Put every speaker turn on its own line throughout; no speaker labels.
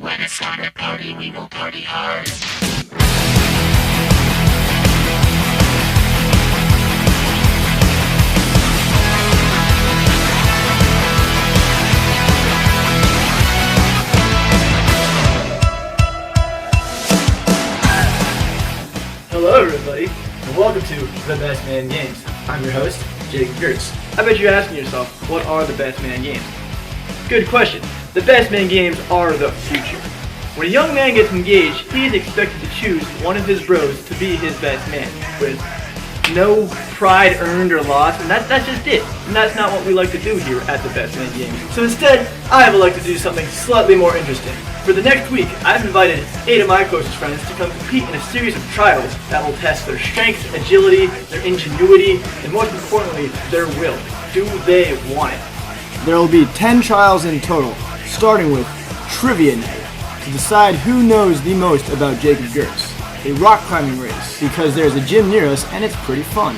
When it's time to party, we will party hard.
Hello everybody, and welcome to The Best Man Games. I'm your host, Jacob Gertz. I bet you're asking yourself, what are the Best Man Games? Good question. The Best Man Games are the future. When a young man gets engaged, he is expected to choose one of his bros to be his best man, with no pride earned or lost, and that's just it. And that's not what we like to do here at the Best Man Games. So instead, I would like to do something slightly more interesting. For the next week, I've invited 8 of my closest friends to come compete in a series of trials that will test their strength, agility, their ingenuity, and most importantly, their will. Do they want it?
There will be 10 trials in total, starting with Trivia Night, to decide who knows the most about Jacob Gertz. A rock climbing race, because there's a gym near us and it's pretty fun.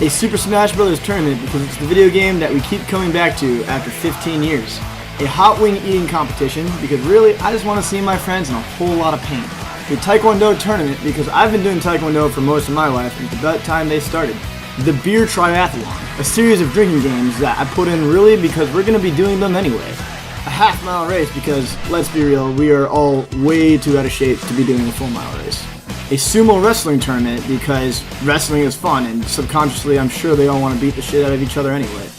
A Super Smash Bros. Tournament, because it's the video game that we keep coming back to after 15 years. A hot wing eating competition, because really, I just want to see my friends in a whole lot of pain. A Taekwondo tournament, because I've been doing Taekwondo for most of my life, and it's about time they started. The Beer Triathlon, a series of drinking games that I put in really because we're going to be doing them anyway. A half-mile race because, let's be real, we are all way too out of shape to be doing a full-mile race. A sumo wrestling tournament because wrestling is fun and subconsciously I'm sure they all want to beat the shit out of each other anyway.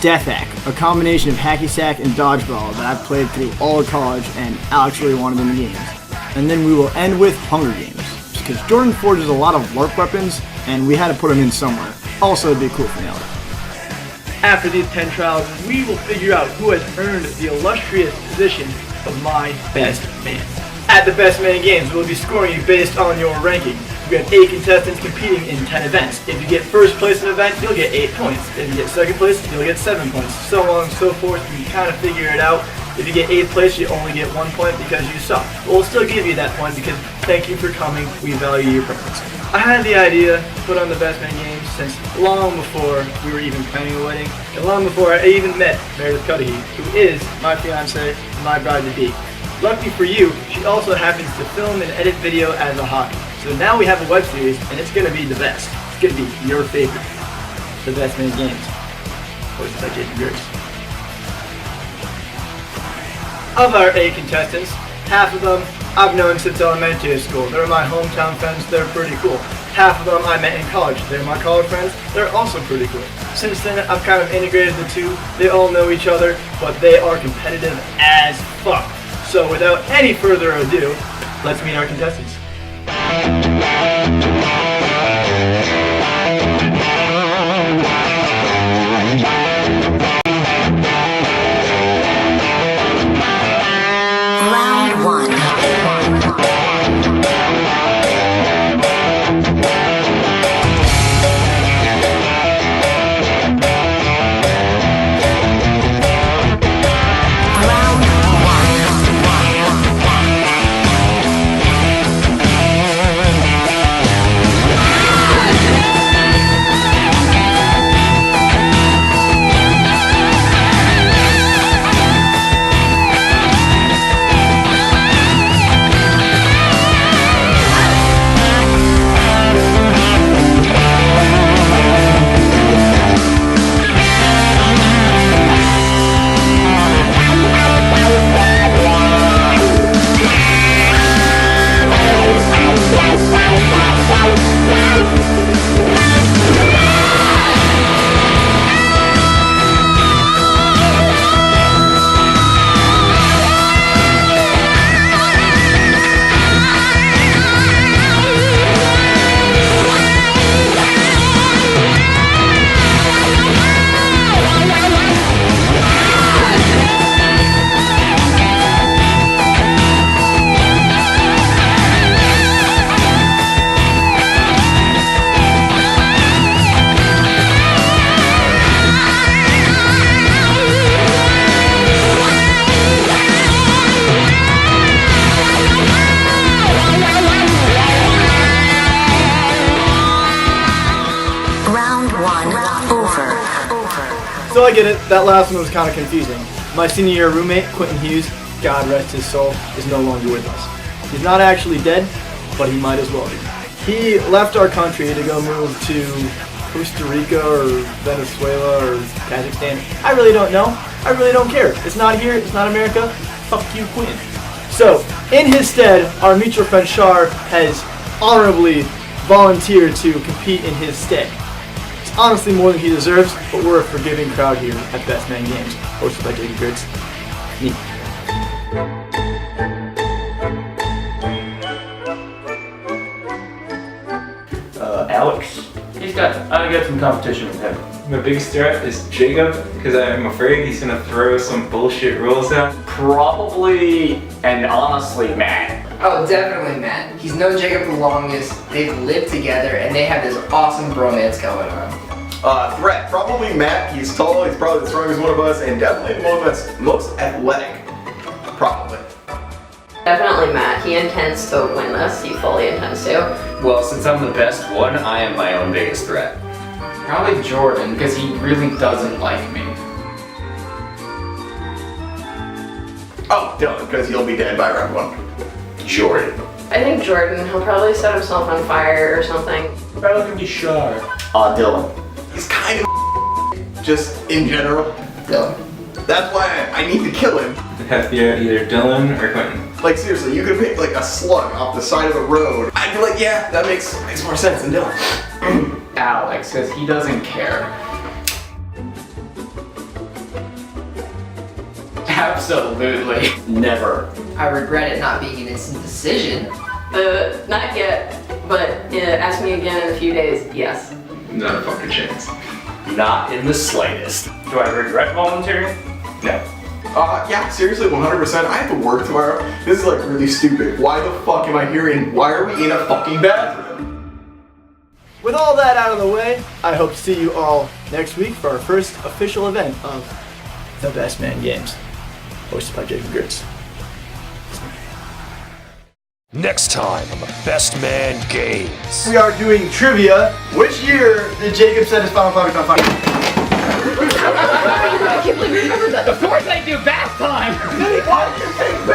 Death Hack, a combination of hacky sack and dodgeball that I've played through all of college and Alex really wanted in the games. And then we will end with Hunger Games, because Jordan forges a lot of LARP weapons and we had to put them in somewhere. Also, it'd be a cool finale.
After these 10 trials, we will figure out who has earned the illustrious position of my best man. At the Best Man Games, we'll be scoring you based on your ranking. We have 8 contestants competing in 10 events. If you get first place in an event, you'll get 8 points. If you get second place, you'll get 7 points. So on and so forth, you can kind of figure it out. If you get 8th place, you only get 1 point because you suck. But we'll still give you that point because thank you for coming. We value your presence. I had the idea to put on the Best Man Games since long before we were even planning a wedding, and long before I even met Meredith Cudahy, who is my fiance and my bride-to-be. Lucky for you, she also happens to film and edit video as a hobby. So now we have a web series, and it's going to be the best. It's going to be your favorite. The Best Man Games. Hosted by Jacob Gertz. Of our 8 contestants, half of them I've known since elementary school. They're my hometown friends, they're pretty cool. Half of them I met in college. They're my college friends, they're also pretty cool. Since then, I've kind of integrated the two. They all know each other, but they are competitive as fuck. So without any further ado, let's meet our contestants.
Round 1.
I get it. That last one was kind of confusing. My senior year roommate, Quentin Hughes, God rest his soul, is no longer with us. He's not actually dead, but he might as well be. He left our country to go move to Costa Rica or Venezuela or Kazakhstan. I really don't know. I really don't care. It's not here. It's not America. Fuck you, Quentin. So, in his stead, our mutual friend Shar has honorably volunteered to compete in his stead. It's honestly more than he deserves, but we're a forgiving crowd here at Best Man Games, hosted by Jacob Gertz. Me.
Alex. I got some competition with him.
My biggest threat is Jacob, because I'm afraid he's gonna throw some bullshit rules out.
Probably and honestly Matt.
Oh, definitely Matt. He's known Jacob the longest, they've lived together, and they have this awesome bromance going on.
Threat, probably Matt. He's tall, he's probably the strongest one of us, and definitely the one of us most athletic. Probably.
Definitely Matt. He intends to win this. He fully intends to.
Well, since I'm the best one, I am my own biggest threat.
Probably Jordan, because he really doesn't like me.
Oh, Dylan, because he'll be dead by round one.
Jordan.
I think Jordan. He'll probably set himself on fire or something.
Probably gonna be Shar.
Dylan.
He's kind of just in general.
Dylan.
That's why I need to kill him.
It'd have to be either Dylan or Quentin.
Like seriously, you could pick like a slug off the side of the road. I'd be like, yeah, that makes more sense than Dylan.
Alex, because he doesn't care. Absolutely.
Never.
I regret it not being an instant decision.
Not yet, but ask me again in a few days. Yes.
Not a fucking chance.
Not in the slightest.
Do I regret volunteering?
No.
Yeah, seriously, 100%. I have to work tomorrow. This is like really stupid. Why the fuck am I here and why are we in a fucking bathroom?
With all that out of the way, I hope to see you all next week for our first official event of the Best Man Games, hosted by Jacob Gertz.
Next time on the Best Man Games.
We are doing trivia. Which year did Jacob set his final product on fire?
I can't believe you remembered that.
Of course I do bath time!
Why did you think